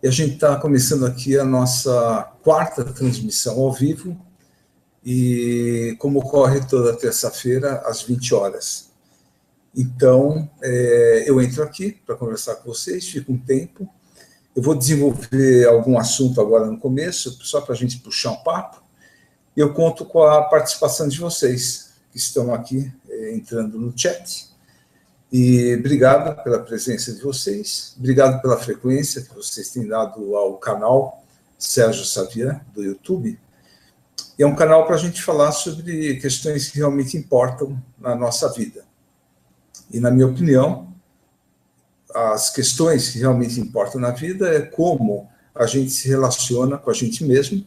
E a gente está começando aqui a nossa quarta transmissão ao vivo, e como ocorre toda terça-feira, às 20 horas. Então, eu entro aqui para conversar com vocês, fico um tempo. Eu vou desenvolver algum assunto agora no começo, só para a gente puxar um papo. E eu conto com a participação de vocês, que estão aqui entrando no chat. E obrigado pela presença de vocês, obrigado pela frequência que vocês têm dado ao canal Sérgio Xavier, do YouTube. E é um canal para a gente falar sobre questões que realmente importam na nossa vida. E, na minha opinião, as questões que realmente importam na vida é como a gente se relaciona com a gente mesmo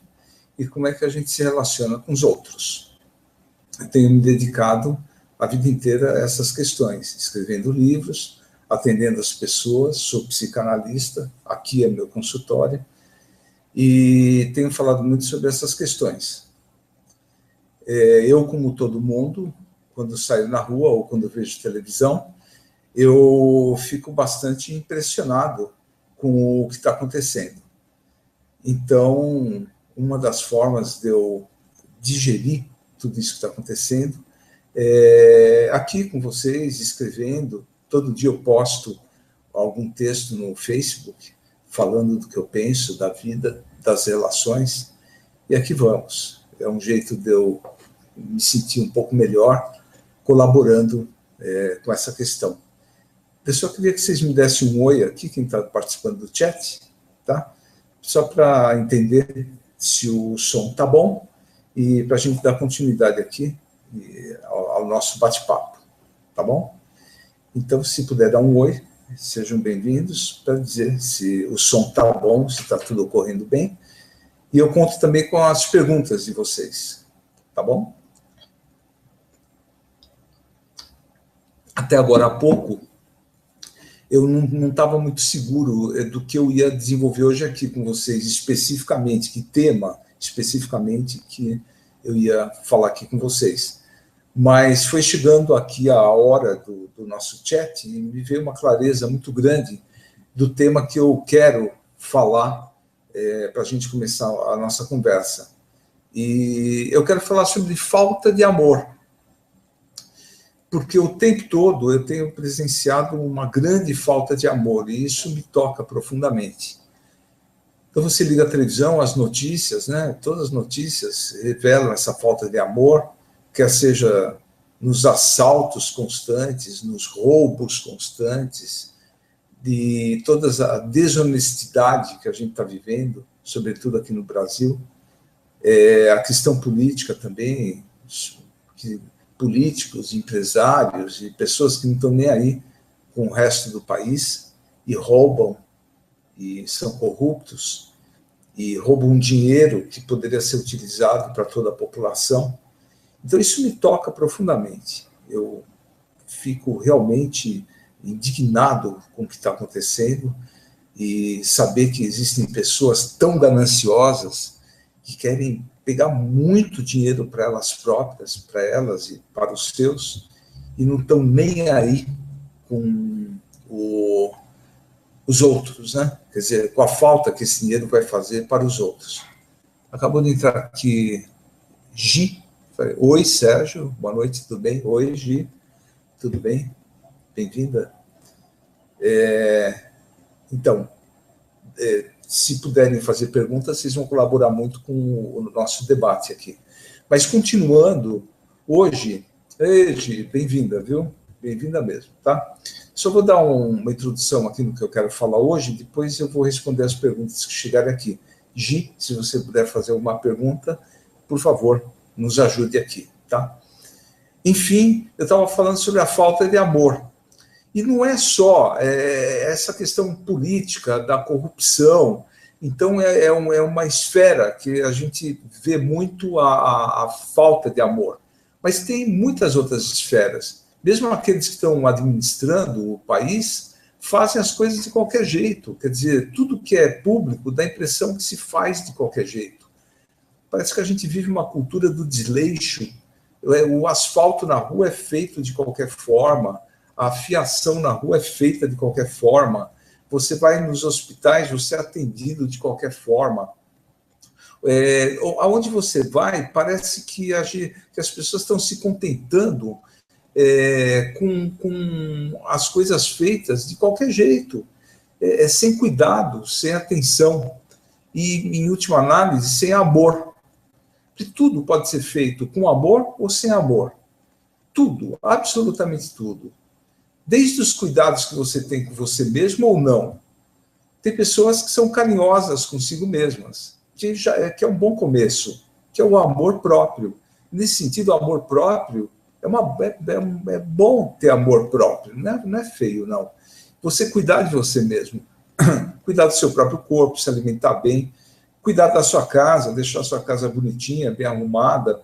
e como é que a gente se relaciona com os outros. Eu tenho me dedicado a vida inteira a essas questões, escrevendo livros, atendendo as pessoas, sou psicanalista, aqui é meu consultório, e tenho falado muito sobre essas questões. Eu, como todo mundo, quando saio na rua ou quando vejo televisão, eu fico bastante impressionado com o que está acontecendo. Então, uma das formas de eu digerir tudo isso que está acontecendo aqui com vocês, escrevendo. Todo dia eu posto algum texto no Facebook, falando do que eu penso, da vida, das relações, e aqui vamos. É um jeito de eu me sentir um pouco melhor, colaborando com essa questão. Eu só queria que vocês me dessem um oi aqui, quem está participando do chat, tá? Só para entender se o som está bom, e para a gente dar continuidade aqui ao nosso bate-papo, tá bom? Então, se puder dar um oi, sejam bem-vindos, para dizer se o som está bom, se está tudo ocorrendo bem, e eu conto também com as perguntas de vocês, tá bom? Até agora há pouco, eu não estava muito seguro do que eu ia desenvolver hoje aqui com vocês, especificamente, que tema especificamente que eu ia falar aqui com vocês. Mas foi chegando aqui a hora do nosso chat e me veio uma clareza muito grande do tema que eu quero falar para a gente começar a nossa conversa. E eu quero falar sobre falta de amor, porque o tempo todo eu tenho presenciado uma grande falta de amor, e isso me toca profundamente. Então você liga a televisão, as notícias, né? Todas as notícias revelam essa falta de amor, quer seja nos assaltos constantes, nos roubos constantes, de toda a desonestidade que a gente está vivendo, sobretudo aqui no Brasil, a questão política também, políticos, empresários e pessoas que não estão nem aí com o resto do país e roubam e são corruptos e roubam dinheiro que poderia ser utilizado para toda a população. Então, isso me toca profundamente. Eu fico realmente indignado com o que está acontecendo e saber que existem pessoas tão gananciosas que querem pegar muito dinheiro para elas próprias, para elas e para os seus, e não estão nem aí com os outros, né? Quer dizer, com a falta que esse dinheiro vai fazer para os outros. Acabou de entrar aqui Gi. Oi, Sérgio, boa noite, tudo bem? Oi, Gi, tudo bem? Bem-vinda. Então, se puderem fazer perguntas, vocês vão colaborar muito com o nosso debate aqui. Mas, continuando, hoje... Ei, Gi, bem-vinda, viu? Bem-vinda mesmo, tá? Só vou dar uma introdução aqui no que eu quero falar hoje, depois eu vou responder as perguntas que chegarem aqui. Gi, se você puder fazer uma pergunta, por favor, nos ajude aqui, tá? Enfim, eu estava falando sobre a falta de amor. E não é só essa questão política, da corrupção. Então, é uma esfera que a gente vê muito a falta de amor. Mas tem muitas outras esferas. Mesmo aqueles que estão administrando o país fazem as coisas de qualquer jeito. Quer dizer, tudo que é público dá a impressão que se faz de qualquer jeito. Parece que a gente vive uma cultura do desleixo. O asfalto na rua é feito de qualquer forma, a fiação na rua é feita de qualquer forma, você vai nos hospitais, você é atendido de qualquer forma. Aonde você vai, parece que as pessoas estão se contentando com as coisas feitas de qualquer jeito, sem cuidado, sem atenção e, em última análise, sem amor. Porque tudo pode ser feito com amor ou sem amor. Tudo, absolutamente tudo. Desde os cuidados que você tem com você mesmo ou não. Tem pessoas que são carinhosas consigo mesmas, que é um bom começo, que é o amor próprio. Nesse sentido, o amor próprio é bom ter amor próprio, não é feio, não. Você cuidar de você mesmo, cuidar do seu próprio corpo, se alimentar bem, cuidar da sua casa, deixar a sua casa bonitinha, bem arrumada,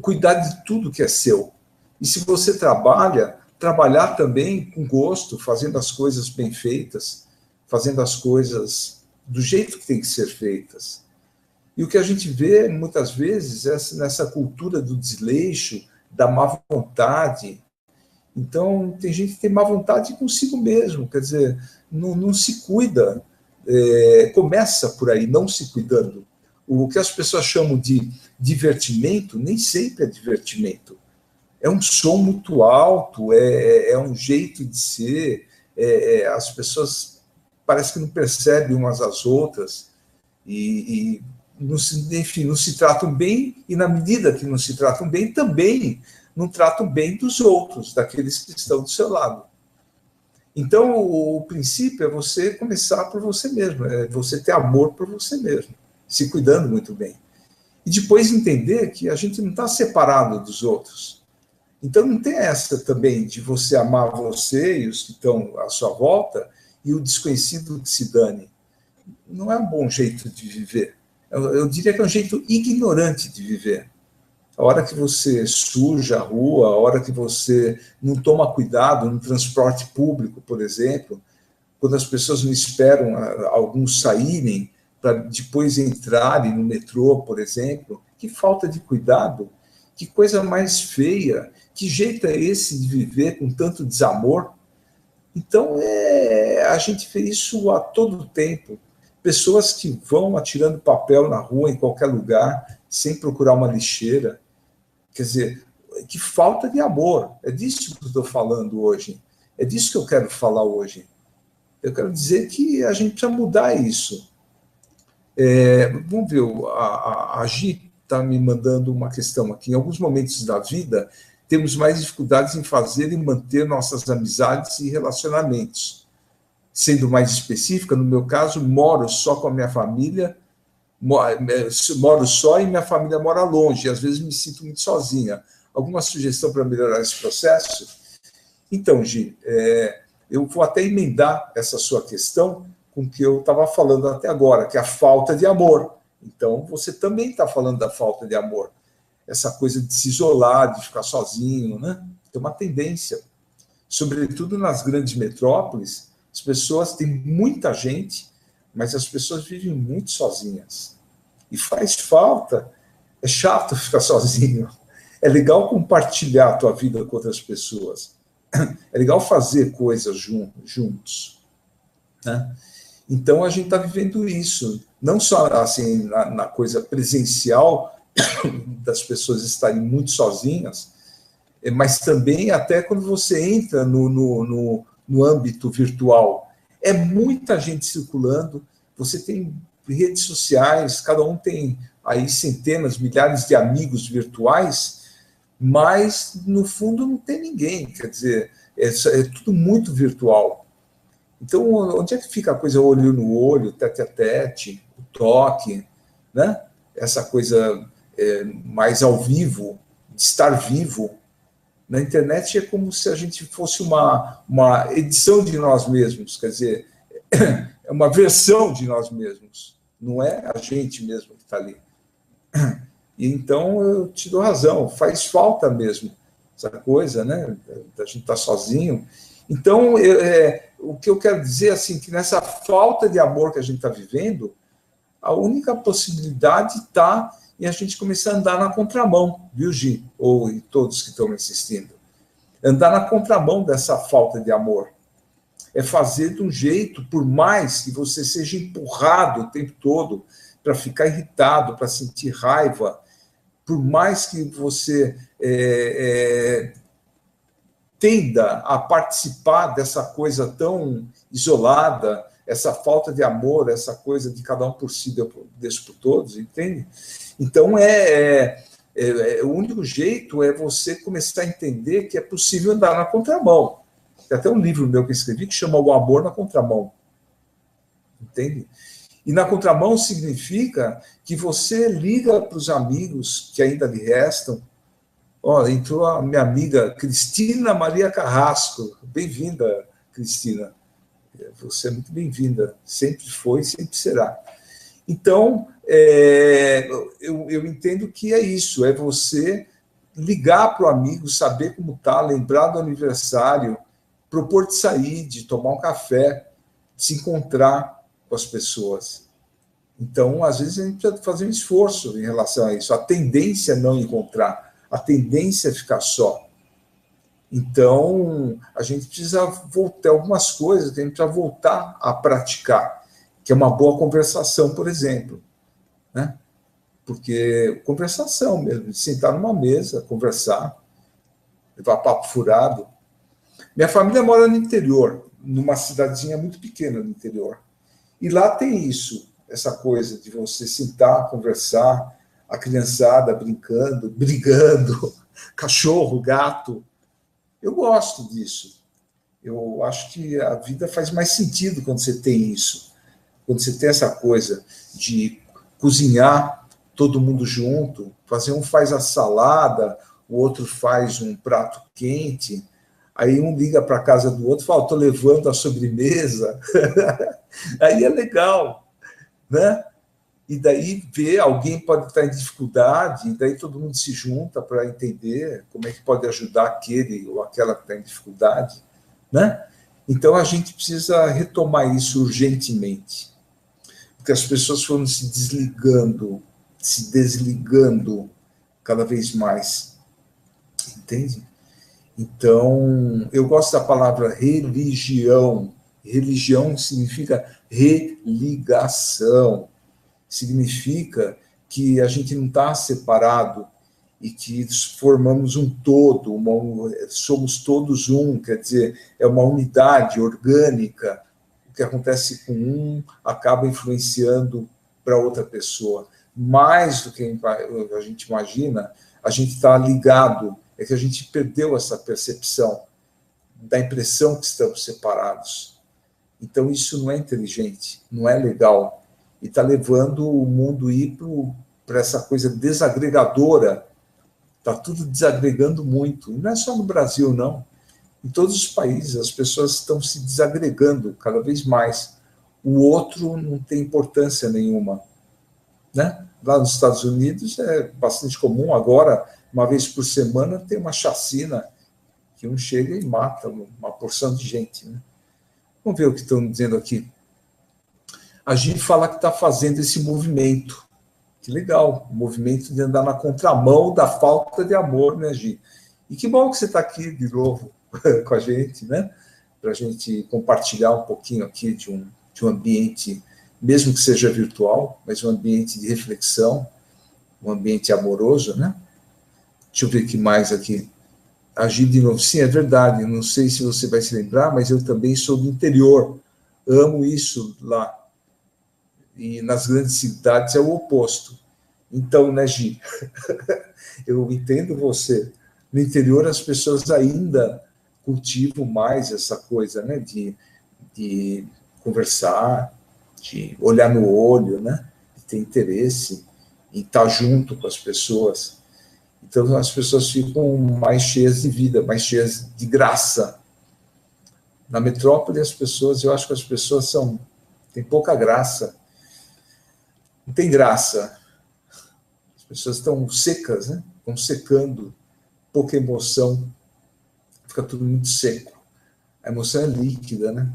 cuidar de tudo que é seu. E se você trabalhar também com gosto, fazendo as coisas bem feitas, fazendo as coisas do jeito que tem que ser feitas. E o que a gente vê, muitas vezes, é nessa cultura do desleixo, da má vontade. Então, tem gente que tem má vontade consigo mesmo, quer dizer, não se cuida, começa por aí, não se cuidando. O que as pessoas chamam de divertimento, nem sempre é divertimento. É um som muito alto, é um jeito de ser, as pessoas parece que não percebem umas às outras, e enfim, não se tratam bem, e na medida que não se tratam bem, também não tratam bem dos outros, daqueles que estão do seu lado. Então, o princípio é você começar por você mesmo, é você ter amor por você mesmo, se cuidando muito bem. E depois entender que a gente não está separado dos outros. Então, não tem essa também de você amar você e os que estão à sua volta, e o desconhecido que se dane. Não é um bom jeito de viver. Eu diria que é um jeito ignorante de viver. A hora que você suja a rua, a hora que você não toma cuidado no transporte público, por exemplo, quando as pessoas não esperam alguns saírem para depois entrarem no metrô, por exemplo, que falta de cuidado, que coisa mais feia, que jeito é esse de viver com tanto desamor? Então, a gente vê isso a todo tempo. Pessoas que vão atirando papel na rua, em qualquer lugar, sem procurar uma lixeira. Quer dizer, que falta de amor. É disso que eu estou falando hoje. É disso que eu quero falar hoje. Eu quero dizer que a gente precisa mudar isso. Vamos ver, a Gi está me mandando uma questão aqui. Em alguns momentos da vida, temos mais dificuldades em fazer e manter nossas amizades e relacionamentos. Sendo mais específica, no meu caso, moro só com a minha família, moro só e minha família mora longe, e às vezes me sinto muito sozinha. Alguma sugestão para melhorar esse processo? Então, Gi, eu vou até emendar essa sua questão com o que eu estava falando até agora, que é a falta de amor. Então, você também está falando da falta de amor. Essa coisa de se isolar, de ficar sozinho, né? Tem uma tendência. Sobretudo nas grandes metrópoles, as pessoas têm muita gente, mas as pessoas vivem muito sozinhas. E faz falta. É chato ficar sozinho. É legal compartilhar a tua vida com outras pessoas. É legal fazer coisas juntos. Né? Então, a gente está vivendo isso. Não só assim, na coisa presencial, das pessoas estarem muito sozinhas, mas também até quando você entra no âmbito virtual. É muita gente circulando, você tem redes sociais, cada um tem aí centenas, milhares de amigos virtuais, mas no fundo não tem ninguém, quer dizer, é tudo muito virtual. Então, onde é que fica a coisa olho no olho, tete a tete, o toque, né? Essa coisa mais ao vivo, de estar vivo. Na internet é como se a gente fosse uma edição de nós mesmos, quer dizer, é uma versão de nós mesmos, não é a gente mesmo que está ali. E então eu te dou razão, faz falta mesmo essa coisa, né? A gente está sozinho. Então, o que eu quero dizer assim, que nessa falta de amor que a gente está vivendo, a única possibilidade está em a gente começar a andar na contramão, viu, Gi? Ou em todos que estão me assistindo. Andar na contramão dessa falta de amor. é fazer de um jeito, por mais que você seja empurrado o tempo todo para ficar irritado, para sentir raiva, por mais que você tenda a participar dessa coisa tão isolada, essa falta de amor, essa coisa de cada um por si, Deus por todos, entende? Então, o único jeito é você começar a entender que é possível andar na contramão. Tem até um livro meu que eu escrevi que chama O Amor na Contramão. Entende? E na contramão significa que você liga para os amigos que ainda lhe restam. Entrou a minha amiga Cristina Maria Carrasco. Bem-vinda, Cristina. Você é muito bem-vinda. Sempre foi e sempre será. Então, eu entendo que é isso, é você ligar para o amigo, saber como está, lembrar do aniversário, propor de sair, de tomar um café, de se encontrar com as pessoas. Então, às vezes, a gente precisa fazer um esforço em relação a isso. A tendência é não encontrar, a tendência é ficar só. Então, a gente precisa voltar algumas coisas, que a gente precisa voltar a praticar, que é uma boa conversação, por exemplo. Né? Porque conversação mesmo, sentar numa mesa, conversar, levar papo furado. Minha família mora no interior, numa cidadezinha muito pequena no interior. E lá tem isso, essa coisa de você sentar, conversar, a criançada brincando, brigando, cachorro, gato. Eu gosto disso. Eu acho que a vida faz mais sentido quando você tem isso. Quando você tem essa coisa de cozinhar todo mundo junto, um faz a salada, o outro faz um prato quente, aí um liga para a casa do outro e fala, estou levando a sobremesa. Aí é legal, né? E daí alguém pode estar em dificuldade, e daí todo mundo se junta para entender como é que pode ajudar aquele ou aquela que está em dificuldade, né? Então a gente precisa retomar isso urgentemente, porque as pessoas foram se desligando cada vez mais, entende? Então, eu gosto da palavra religião. Religião significa religação. Significa que a gente não está separado e que formamos um todo, somos todos um, quer dizer, é uma unidade orgânica. O que acontece com um acaba influenciando para outra pessoa. Mais do que a gente imagina, a gente está ligado, é que a gente perdeu essa percepção da impressão que estamos separados. Então, isso não é inteligente, não é legal, e está levando o mundo a ir para essa coisa desagregadora. Está tudo desagregando muito, e não é só no Brasil, não. Em todos os países, as pessoas estão se desagregando cada vez mais. O outro não tem importância nenhuma. Né? Lá nos Estados Unidos é bastante comum, agora, uma vez por semana, tem uma chacina que um chega e mata uma porção de gente. Né? Vamos ver o que estão dizendo aqui. A gente fala que está fazendo esse movimento. Que legal, o movimento de andar na contramão da falta de amor, né, Gi? E que bom que você está aqui de novo com a gente, né? Para a gente compartilhar um pouquinho aqui de um ambiente, mesmo que seja virtual, mas um ambiente de reflexão, um ambiente amoroso, né? Deixa eu ver o que mais aqui. Agir de novo. Sim, é verdade. Não sei se você vai se lembrar, mas eu também sou do interior. Amo isso lá. E nas grandes cidades é o oposto. Então, né, Gi? Eu entendo você. No interior, as pessoas ainda cultivam mais essa coisa, né? De conversar, de olhar no olho, né? De ter interesse em estar junto com as pessoas. Então, as pessoas ficam mais cheias de vida, mais cheias de graça. Na metrópole, eu acho que as pessoas têm pouca graça. Não tem graça. As pessoas estão secas, né? Estão secando, pouca emoção, fica tudo muito seco. A emoção é líquida, né?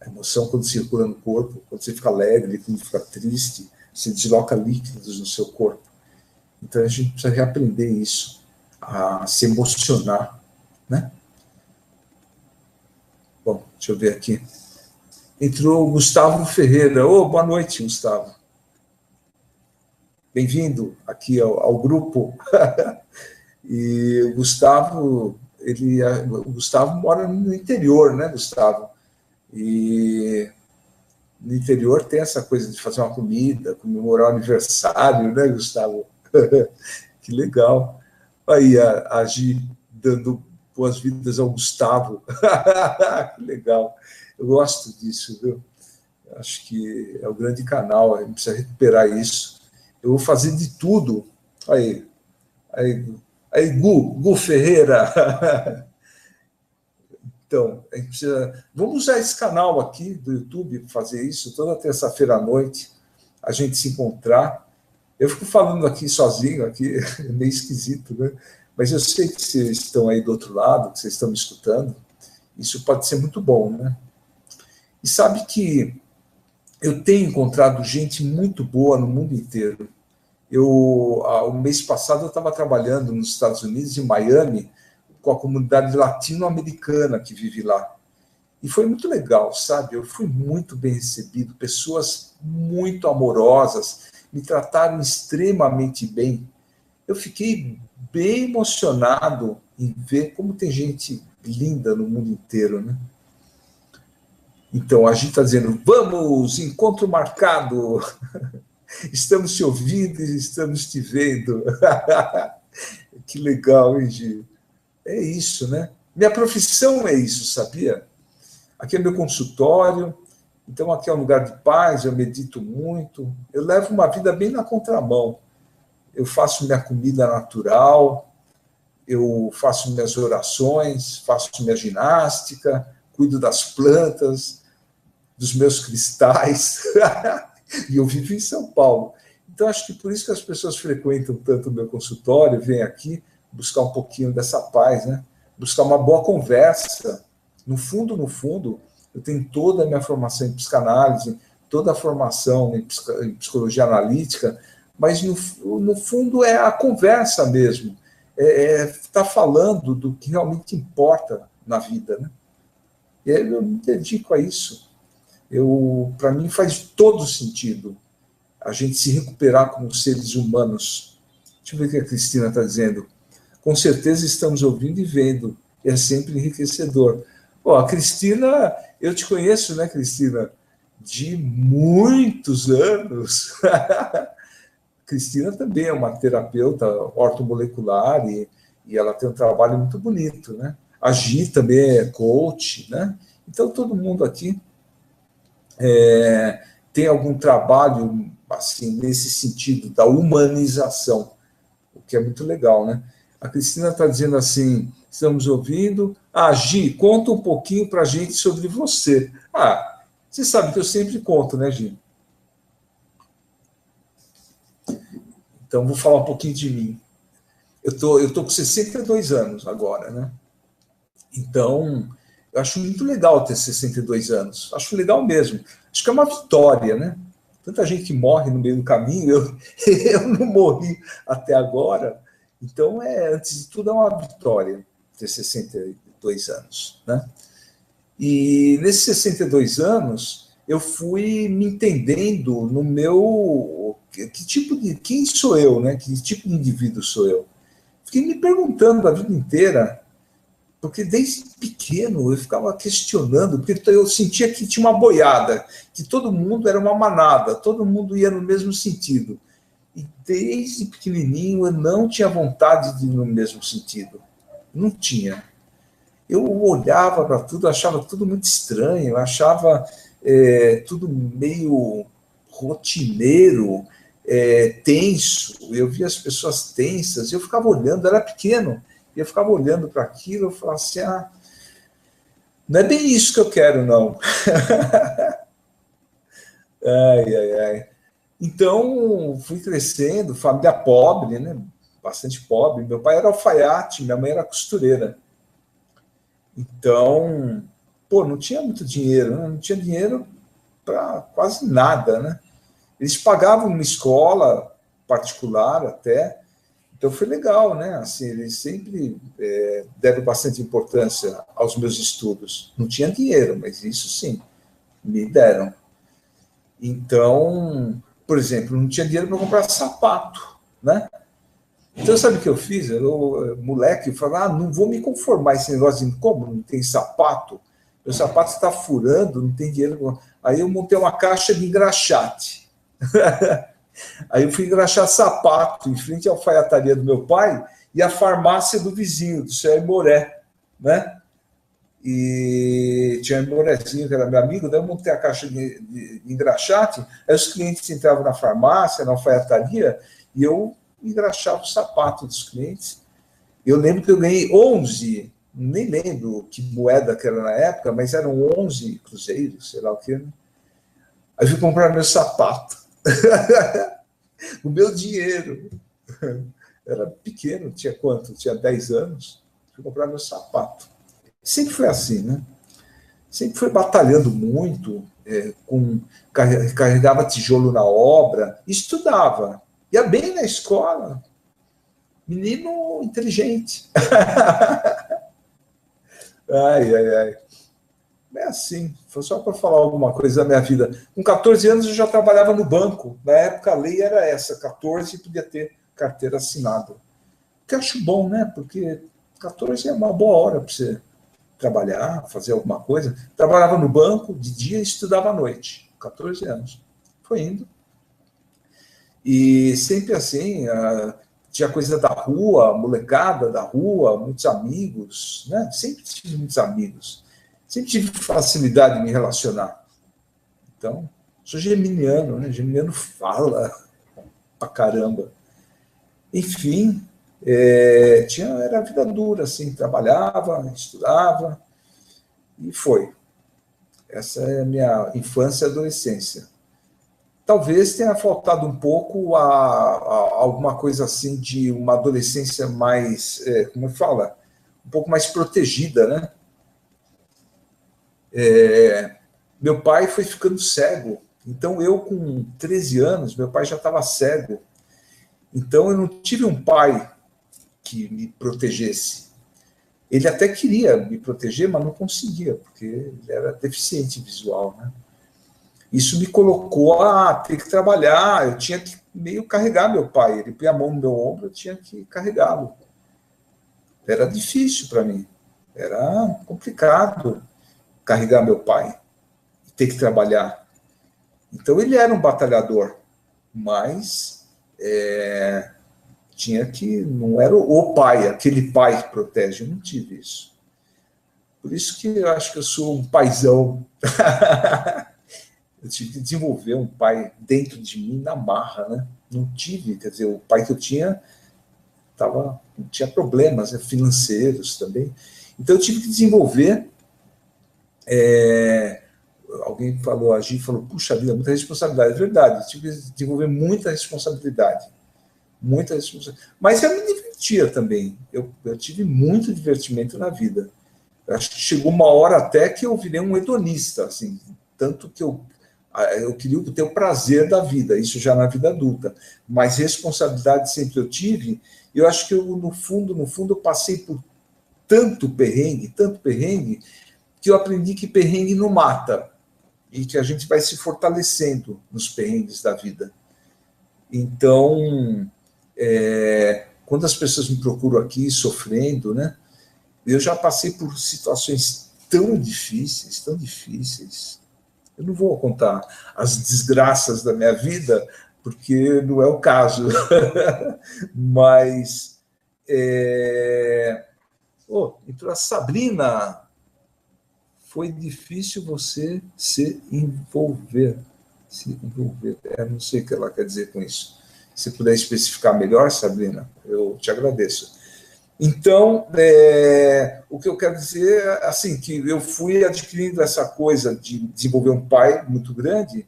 A emoção, quando circula no corpo, quando você fica alegre, quando fica triste, você desloca líquidos no seu corpo. Então, a gente precisa reaprender isso, a se emocionar, né? Bom, Deixa eu ver aqui. Entrou o Gustavo Ferreira. Ô, boa noite, Gustavo. Bem-vindo aqui ao grupo. E o Gustavo, o Gustavo mora no interior, né, Gustavo? E no interior tem essa coisa de fazer uma comida, comemorar o aniversário, né, Gustavo? Que legal. Aí a Gi dando boas-vindas ao Gustavo. Que legal. Eu gosto disso, viu? Acho que é o grande canal, a gente precisa recuperar isso. Eu vou fazer de tudo. Aí Gu Ferreira. Então, a gente precisa... Vamos usar esse canal aqui do YouTube para fazer isso, toda terça-feira à noite, a gente se encontrar. Eu fico falando aqui sozinho, aqui, é meio esquisito, né? Mas eu sei que vocês estão aí do outro lado, que vocês estão me escutando. Isso pode ser muito bom, né? E sabe que eu tenho encontrado gente muito boa no mundo inteiro. O mês passado eu estava trabalhando nos Estados Unidos, em Miami, com a comunidade latino-americana que vive lá. E foi muito legal, sabe? Eu fui muito bem recebido, pessoas muito amorosas, me trataram extremamente bem. Eu fiquei bem emocionado em ver como tem gente linda no mundo inteiro, né? Então, a gente está dizendo, vamos, encontro marcado. Estamos te ouvindo e estamos te vendo. Que legal, hein, Gi? É isso, né? Minha profissão é isso, sabia? Aqui é meu consultório, então aqui é um lugar de paz, eu medito muito, eu levo uma vida bem na contramão. Eu faço minha comida natural, eu faço minhas orações, faço minha ginástica, cuido das plantas, dos meus cristais, e eu vivo em São Paulo. Então, acho que por isso que as pessoas frequentam tanto o meu consultório, vêm aqui buscar um pouquinho dessa paz, né? Buscar uma boa conversa. No fundo, eu tenho toda a minha formação em psicanálise, toda a formação em psicologia analítica, mas no fundo é a conversa mesmo. Tá falando do que realmente importa na vida, né? E aí eu me dedico a isso. Para mim faz todo sentido a gente se recuperar como seres humanos. Deixa eu ver o que a Cristina está dizendo. Com certeza estamos ouvindo e vendo. É sempre enriquecedor. Bom, a Cristina, eu te conheço, né, Cristina? De muitos anos. Cristina também é uma terapeuta ortomolecular e ela tem um trabalho muito bonito, né? A Gi também é coach, né? Então, todo mundo aqui tem algum trabalho assim, nesse sentido da humanização, o que é muito legal, né? A Cristina está dizendo assim, estamos ouvindo. Gi, conta um pouquinho para a gente sobre você. Você sabe que eu sempre conto, né, Gi? Então, vou falar um pouquinho de mim. Eu tô com 62 anos agora, né? Então, eu acho muito legal ter 62 anos. Acho legal mesmo. Acho que é uma vitória, né? Tanta gente que morre no meio do caminho, eu não morri até agora. Então, antes de tudo, é uma vitória ter 62 anos, né? E nesses 62 anos, eu fui me entendendo no meu... Quem sou eu, né? Que tipo de indivíduo sou eu? Fiquei me perguntando a vida inteira, porque desde pequeno eu ficava questionando, porque eu sentia que tinha uma boiada, que todo mundo era uma manada, todo mundo ia no mesmo sentido. E desde pequenininho eu não tinha vontade de ir no mesmo sentido. Não tinha. Eu olhava para tudo, achava tudo muito estranho, achava tudo meio rotineiro, tenso. Eu via as pessoas tensas, eu ficava olhando, eu era pequeno, e eu ficava olhando para aquilo, eu falava assim, não é bem isso que eu quero, não. Ai. Então, fui crescendo, família pobre, né? Bastante pobre. Meu pai era alfaiate, minha mãe era costureira. Então, não tinha muito dinheiro, né? Não tinha dinheiro para quase nada, né? Eles pagavam uma escola particular até, Então foi legal, né? Assim, eles sempre deram bastante importância aos meus estudos. Não tinha dinheiro, mas isso sim, me deram. Então, por exemplo, não tinha dinheiro para comprar sapato, né? Então, sabe o que eu fiz? Eu, moleque, eu falei, não vou me conformar esse negócio de como não tem sapato, meu sapato está furando, não tem dinheiro. Aí eu montei uma caixa de engraxate. Aí eu fui engraxar sapato em frente à alfaiataria do meu pai e à farmácia do vizinho, do seu Aimoré, né? E tinha um Aimorézinho, que era meu amigo, daí eu montei a caixa de engraxate, aí os clientes entravam na farmácia, na alfaiataria, e eu engraxava o sapato dos clientes. Eu lembro que eu ganhei 11, nem lembro que moeda que era na época, mas eram 11 cruzeiros, sei lá o quê. Né? Aí fui comprar meu sapato. O meu dinheiro. Era pequeno, tinha quanto? Tinha 10 anos. Fui comprar meu sapato. Sempre foi assim, né? Sempre foi batalhando muito, carregava tijolo na obra, estudava. Ia bem na escola. Menino inteligente. Ai, ai, ai. É assim, foi só para falar alguma coisa da minha vida. Com 14 anos eu já trabalhava no banco. Na época a lei era essa, 14 podia ter carteira assinada. O que eu acho bom, né? Porque 14 é uma boa hora para você trabalhar, fazer alguma coisa. Trabalhava no banco de dia e estudava à noite. 14 anos. Foi indo. E sempre assim, tinha coisa da rua, molecada da rua, muitos amigos, né? Sempre tive muitos amigos. Sempre tive facilidade de me relacionar. Então, sou geminiano, né? Geminiano fala pra caramba. Enfim, era vida dura, assim, trabalhava, estudava, e foi. Essa é a minha infância e adolescência. Talvez tenha faltado um pouco a alguma coisa assim de uma adolescência mais, como fala, um pouco mais protegida, né? Meu pai foi ficando cego. Então, eu com 13 anos, meu pai já estava cego. Então, eu não tive um pai que me protegesse. Ele até queria me proteger, mas não conseguia, porque ele era deficiente visual, né? Isso me colocou a ter que trabalhar, eu tinha que meio carregar meu pai. Ele põe a mão no meu ombro, eu tinha que carregá-lo. Era difícil para mim, era complicado carregar meu pai, ter que trabalhar. Então ele era um batalhador, mas tinha que, não era o pai, aquele pai que protege, eu não tive isso. Por isso que eu acho que eu sou um paizão. Eu tive que desenvolver um pai dentro de mim na marra, né? Não tive, quer dizer, o pai que eu tinha tinha problemas, né, financeiros também. Então eu tive que desenvolver. Alguém falou, a Gi falou, puxa vida, muita responsabilidade. É verdade, eu tive que desenvolver muita responsabilidade. Muita responsabilidade. Mas eu me divertia também. Eu tive muito divertimento na vida. Eu acho que chegou uma hora até que eu virei um hedonista, assim, tanto que eu queria ter o prazer da vida, isso já na vida adulta, mas responsabilidade sempre eu tive, e eu acho que eu, no fundo, eu passei por tanto perrengue, que eu aprendi que perrengue não mata, e que a gente vai se fortalecendo nos perrengues da vida. Então, quando as pessoas me procuram aqui sofrendo, né, eu já passei por situações tão difíceis, eu não vou contar as desgraças da minha vida, porque não é o caso. Mas. Entrou a Sabrina. Foi difícil você se envolver. Não sei o que ela quer dizer com isso. Se puder especificar melhor, Sabrina, eu te agradeço. Então, o que eu quero dizer é assim, que eu fui adquirindo essa coisa de desenvolver um pai muito grande,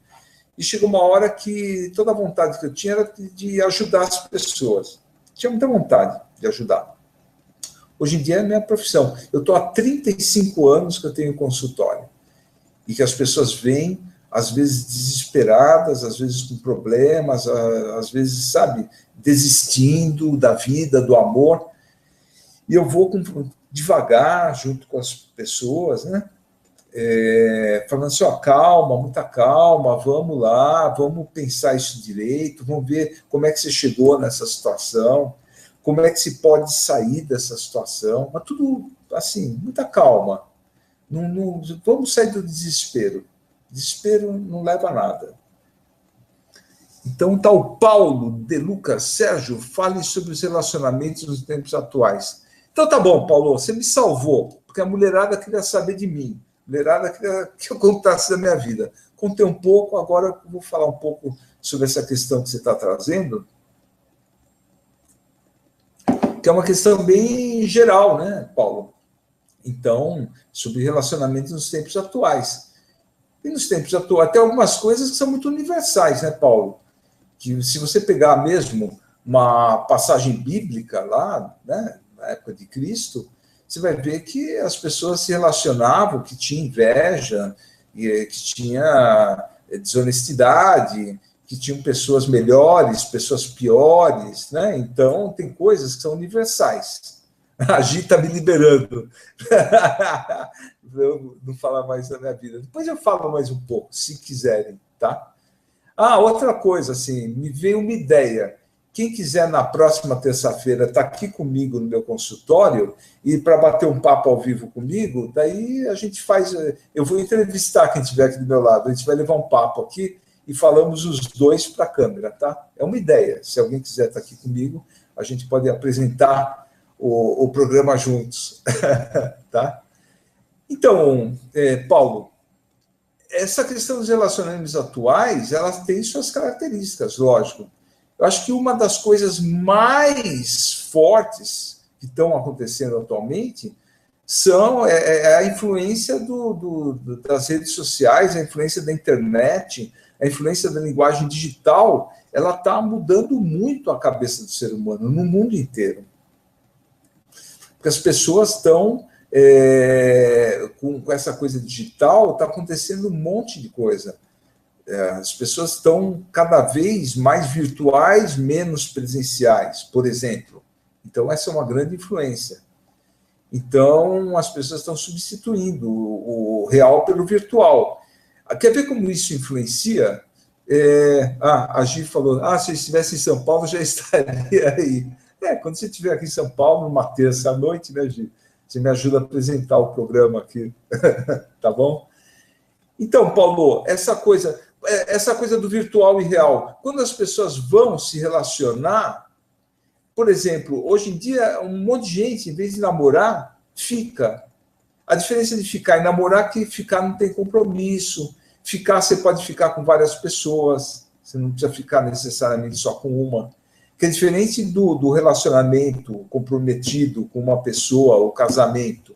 e chegou uma hora que toda a vontade que eu tinha era de ajudar as pessoas. Tinha muita vontade de ajudar. Hoje em dia é a minha profissão. Eu estou há 35 anos que eu tenho consultório, e que as pessoas vêm às vezes desesperadas, às vezes com problemas, às vezes, sabe, desistindo da vida, do amor. E eu vou devagar, junto com as pessoas, né? Falando assim, ó, calma, muita calma, vamos lá, vamos pensar isso direito, vamos ver como é que você chegou nessa situação, como é que se pode sair dessa situação, mas tudo assim, muita calma. Não, vamos sair do desespero. Desespero não leva a nada. Então, tá o Paulo de Lucas. Sérgio, fale sobre os relacionamentos nos tempos atuais. Então, tá bom, Paulo, você me salvou, porque a mulherada queria saber de mim. A mulherada queria que eu contasse da minha vida. Contei um pouco, agora eu vou falar um pouco sobre essa questão que você está trazendo, que é uma questão bem geral, né, Paulo? Então, sobre relacionamentos nos tempos atuais. E nos tempos atuais, até algumas coisas que são muito universais, né, Paulo? Que se você pegar mesmo uma passagem bíblica lá, né, na época de Cristo, você vai ver que as pessoas se relacionavam, que tinha inveja, que tinha desonestidade, que tinham pessoas melhores, pessoas piores, né? Então, tem coisas que são universais. A Gi está me liberando. Eu não falar mais da minha vida. Depois eu falo mais um pouco, se quiserem, tá? Outra coisa, assim, me veio uma ideia. Quem quiser, na próxima terça-feira, estar aqui comigo no meu consultório e para bater um papo ao vivo comigo, daí a gente faz... Eu vou entrevistar quem estiver aqui do meu lado, a gente vai levar um papo aqui e falamos os dois para a câmera, tá? É uma ideia. Se alguém quiser estar aqui comigo, a gente pode apresentar o programa juntos, tá? Então, Paulo, essa questão dos relacionamentos atuais, ela tem suas características, lógico. Eu acho que uma das coisas mais fortes que estão acontecendo atualmente são a influência das redes sociais, a influência da internet, a influência da linguagem digital. Ela está mudando muito a cabeça do ser humano no mundo inteiro. Porque as pessoas estão... com essa coisa digital, está acontecendo um monte de coisa. As pessoas estão cada vez mais virtuais, menos presenciais, por exemplo. Então, essa é uma grande influência. Então, as pessoas estão substituindo o real pelo virtual. Quer ver como isso influencia? A Gi falou, se eu estivesse em São Paulo, já estaria aí. Quando você estiver aqui em São Paulo, numa terça-noite, né, Gi? Você me ajuda a apresentar o programa aqui, tá bom? Então, Paulo, essa coisa do virtual e real, quando as pessoas vão se relacionar, por exemplo, hoje em dia, um monte de gente, em vez de namorar, fica. A diferença de ficar e namorar é que ficar não tem compromisso. Ficar, você pode ficar com várias pessoas, você não precisa ficar necessariamente só com uma. Que é diferente do relacionamento comprometido com uma pessoa, o casamento.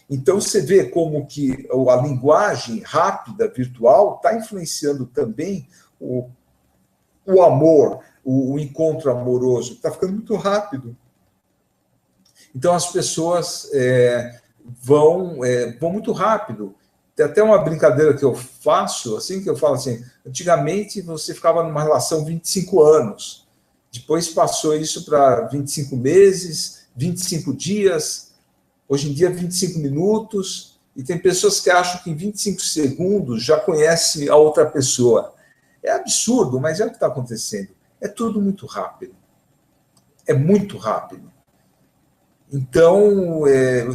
Então, você vê como que a linguagem rápida, virtual, está influenciando também o amor, o encontro amoroso. Está ficando muito rápido. Então, as pessoas vão muito rápido. Tem até uma brincadeira que eu faço, assim, que eu falo assim, antigamente você ficava numa relação 25 anos. Depois passou isso para 25 meses, 25 dias, hoje em dia 25 minutos, e tem pessoas que acham que em 25 segundos já conhece a outra pessoa. É absurdo, mas é o que está acontecendo. É tudo muito rápido. É muito rápido. Então,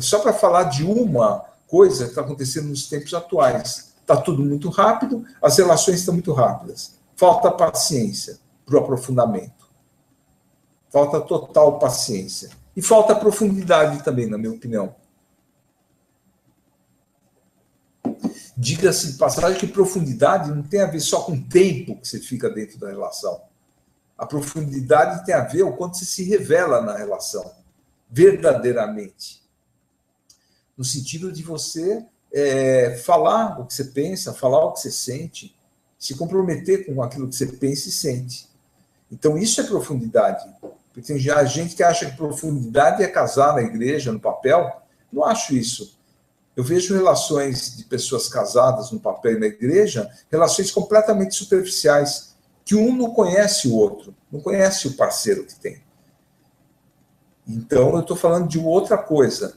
só para falar de uma coisa que está acontecendo nos tempos atuais, está tudo muito rápido, as relações estão muito rápidas. Falta paciência para o aprofundamento. Falta total paciência. E falta profundidade também, na minha opinião. Diga-se de passagem que profundidade não tem a ver só com o tempo que você fica dentro da relação. A profundidade tem a ver com o quanto você se revela na relação, verdadeiramente. No sentido de você falar o que você pensa, falar o que você sente, se comprometer com aquilo que você pensa e sente. Então, isso é profundidade. Porque tem gente que acha que profundidade é casar na igreja, no papel. Não acho isso. Eu vejo relações de pessoas casadas no papel e na igreja, relações completamente superficiais, que um não conhece o outro, não conhece o parceiro que tem. Então, eu estou falando de outra coisa,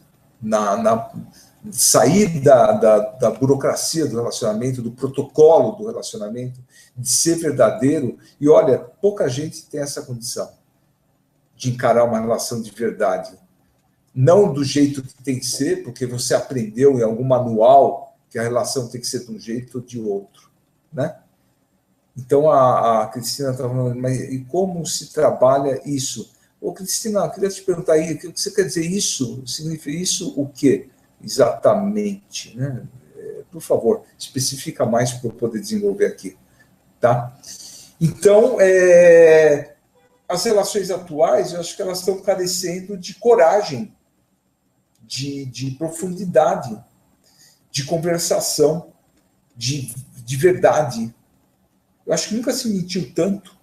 sair da burocracia do relacionamento, do protocolo do relacionamento, de ser verdadeiro. E olha, pouca gente tem essa condição de encarar uma relação de verdade. Não do jeito que tem que ser, porque você aprendeu em algum manual que a relação tem que ser de um jeito ou de outro, né? Então, a Cristina estava falando, mas e como se trabalha isso? Ô, Cristina, eu queria te perguntar aí, o que você quer dizer isso? Significa isso o quê? Exatamente, né? Por favor, especifica mais para eu poder desenvolver aqui, tá? Então, as relações atuais, eu acho que elas estão carecendo de coragem, de profundidade, de conversação, de verdade. Eu acho que nunca se mentiu tanto.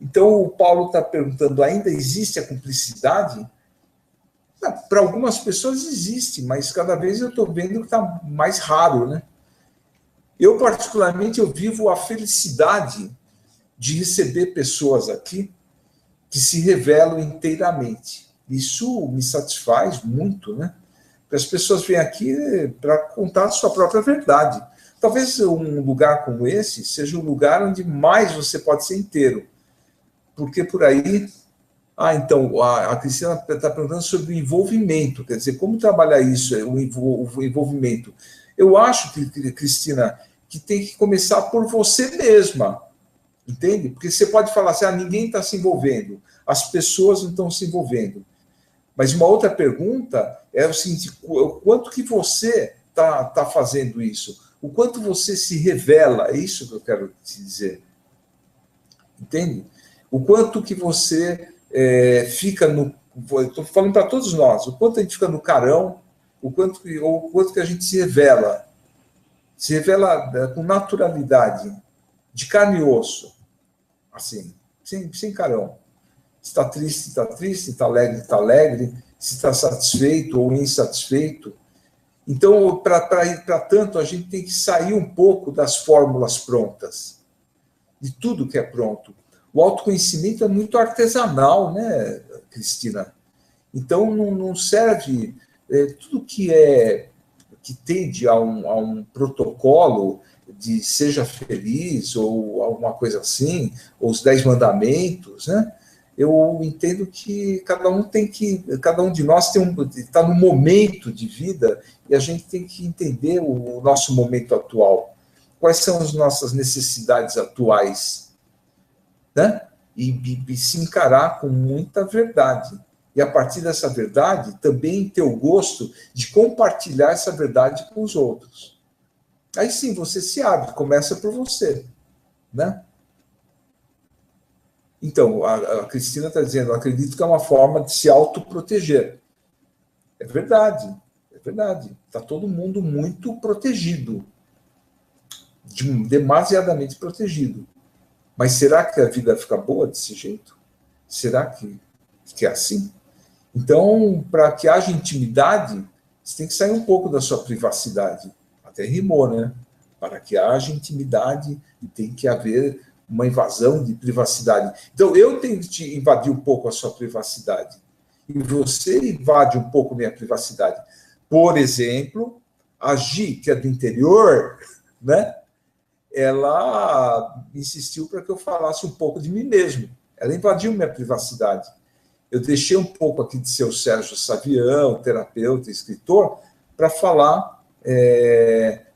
Então, o Paulo está perguntando, ainda existe a cumplicidade? Para algumas pessoas existe, mas cada vez eu estou vendo que está mais raro, né? Eu, particularmente, eu vivo a felicidade de receber pessoas aqui que se revelam inteiramente. Isso me satisfaz muito, né? Porque as pessoas vêm aqui para contar a sua própria verdade. Talvez um lugar como esse seja o lugar onde mais você pode ser inteiro. Porque por aí... então, a Cristina está perguntando sobre o envolvimento, quer dizer, como trabalhar isso, o envolvimento. Eu acho, Cristina, que tem que começar por você mesma, entende? Porque você pode falar assim, ninguém está se envolvendo, as pessoas não estão se envolvendo. Mas uma outra pergunta é o seguinte, o quanto que você está fazendo isso? O quanto você se revela, é isso que eu quero te dizer. Entende? O quanto que você fica no... Estou falando para todos nós, o quanto a gente fica no carão, o quanto que a gente se revela com naturalidade, de carne e osso, assim, sem carão. Se está triste, está triste, se está alegre, se está satisfeito ou insatisfeito. Então, para tanto, a gente tem que sair um pouco das fórmulas prontas, de tudo que é pronto. O autoconhecimento é muito artesanal, né, Cristina? Então, não serve tudo que tende a um protocolo de seja feliz ou alguma coisa assim, ou os 10 mandamentos, né? Eu entendo que cada um de nós está num momento de vida e a gente tem que entender o nosso momento atual. Quais são as nossas necessidades atuais, né? E se encarar com muita verdade. E a partir dessa verdade, também ter o gosto de compartilhar essa verdade com os outros. Aí sim, você se abre, começa por você, né? Então, a Cristina está dizendo, eu acredito que é uma forma de se autoproteger. É verdade, é verdade. Está todo mundo muito protegido, demasiadamente protegido. Mas será que a vida fica boa desse jeito? Será que é assim? Então, para que haja intimidade, você tem que sair um pouco da sua privacidade. Até rimou, né? Para que haja intimidade, tem que haver uma invasão de privacidade. Então, eu tenho que invadir um pouco a sua privacidade. E você invade um pouco a minha privacidade. Por exemplo, a Gi, que é do interior, né? Ela insistiu para que eu falasse um pouco de mim mesmo. Ela invadiu minha privacidade. Eu deixei um pouco aqui de ser o Sérgio Savião, terapeuta, escritor, para falar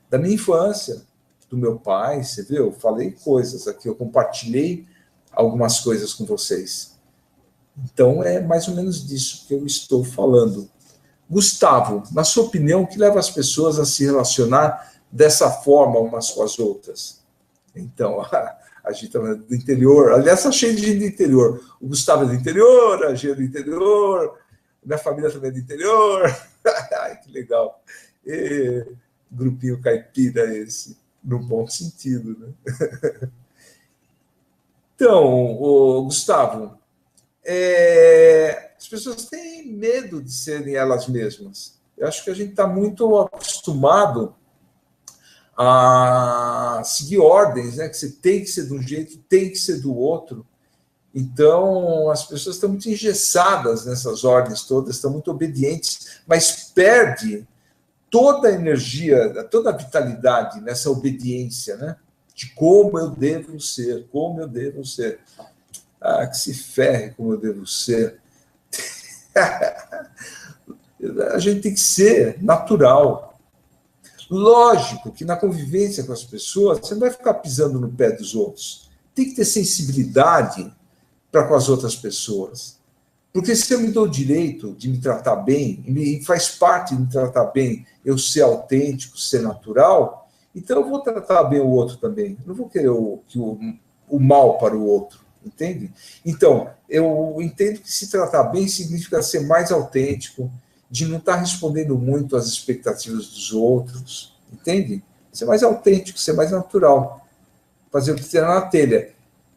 da minha infância, do meu pai, você viu? Eu falei coisas aqui, eu compartilhei algumas coisas com vocês. Então, é mais ou menos disso que eu estou falando. Gustavo, na sua opinião, o que leva as pessoas a se relacionar dessa forma umas com as outras? Então, a gente está do interior, aliás, está cheio de gente do interior. O Gustavo é do interior, a Gia é do interior, minha família também é do interior. Ai, que legal. Grupinho caipira esse, no bom sentido, né? Então, Gustavo, as pessoas têm medo de serem elas mesmas. Eu acho que a gente está muito acostumado a seguir ordens, né? Que você tem que ser de um jeito, tem que ser do outro. Então, as pessoas estão muito engessadas nessas ordens todas, estão muito obedientes, mas perde toda a energia, toda a vitalidade nessa obediência, né? De como eu devo ser, como eu devo ser. Ah, que se ferre como eu devo ser. A gente tem que ser natural. Lógico que na convivência com as pessoas, você não vai ficar pisando no pé dos outros. Tem que ter sensibilidade para com as outras pessoas. Porque se eu me dou o direito de me tratar bem, e faz parte de me tratar bem eu ser autêntico, ser natural, então eu vou tratar bem o outro também. Eu não vou querer o mal para o outro, entende? Então, eu entendo que se tratar bem significa ser mais autêntico, de não estar respondendo muito às expectativas dos outros, entende? Ser mais autêntico, ser mais natural, fazer o que tem na telha.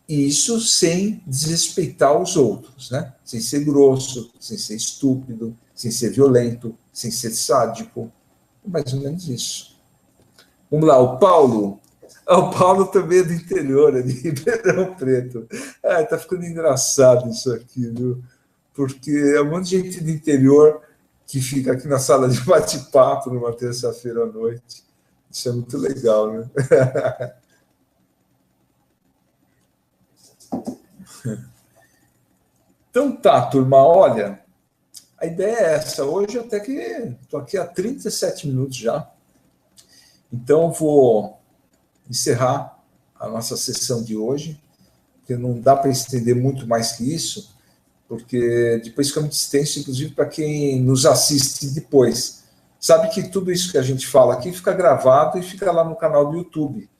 E isso sem desrespeitar os outros, né? Sem ser grosso, sem ser estúpido, sem ser violento, sem ser sádico. Mais ou menos isso. Vamos lá, o Paulo. O Paulo também é do interior, é de Ribeirão Preto. Tá ficando engraçado isso aqui, viu? Porque é um monte de gente do interior que fica aqui na sala de bate-papo numa terça-feira à noite. Isso é muito legal, né? Então tá, turma, olha, a ideia é essa. Hoje até que estou aqui há 37 minutos já. Então vou encerrar a nossa sessão de hoje, porque não dá para estender muito mais que isso, porque depois fica muito extenso, inclusive para quem nos assiste depois. Sabe que tudo isso que a gente fala aqui fica gravado e fica lá no canal do YouTube,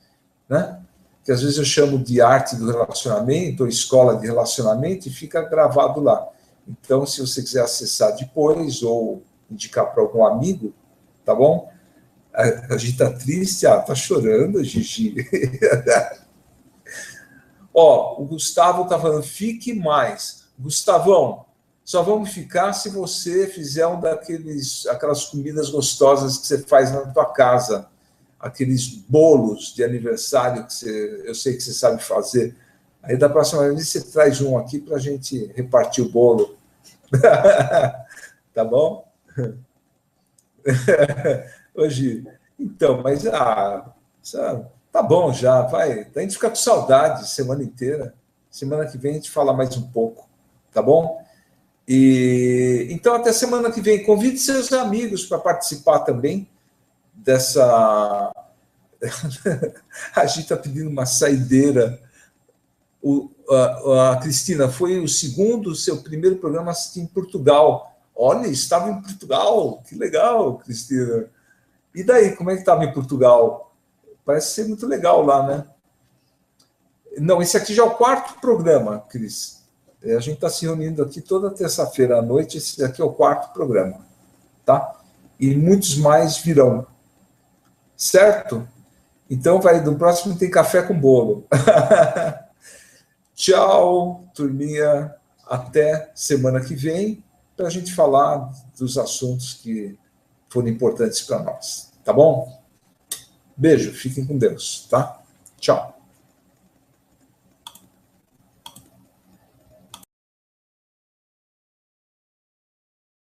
né? Que às vezes eu chamo de arte do relacionamento, ou escola de relacionamento, e fica gravado lá. Então, se você quiser acessar depois, ou indicar para algum amigo, tá bom? A gente tá triste, tá chorando, Gigi. Ó, o Gustavo tá falando, fique mais. Gustavão, só vamos ficar se você fizer aquelas comidas gostosas que você faz na tua casa, aqueles bolos de aniversário que eu sei que você sabe fazer. Aí da próxima vez você traz um aqui para a gente repartir o bolo. Tá bom? Hoje, então, mas tá bom já, vai. A gente fica com saudade semana inteira. Semana que vem a gente fala mais um pouco, tá bom? E então até semana que vem. Convide seus amigos para participar também dessa. A gente está pedindo uma saideira. A Cristina, foi o seu primeiro programa em Portugal. Olha, estava em Portugal, que legal, Cristina. E daí, como é que estava em Portugal? Parece ser muito legal lá, né? Não, esse aqui já é o quarto programa, Cris. A gente está se reunindo aqui toda terça-feira à noite, esse aqui é o quarto programa, tá? E muitos mais virão, certo? Então, no próximo tem café com bolo. Tchau, turminha. Até semana que vem, para a gente falar dos assuntos que foram importantes para nós. Tá bom? Beijo, fiquem com Deus, tá? Tchau.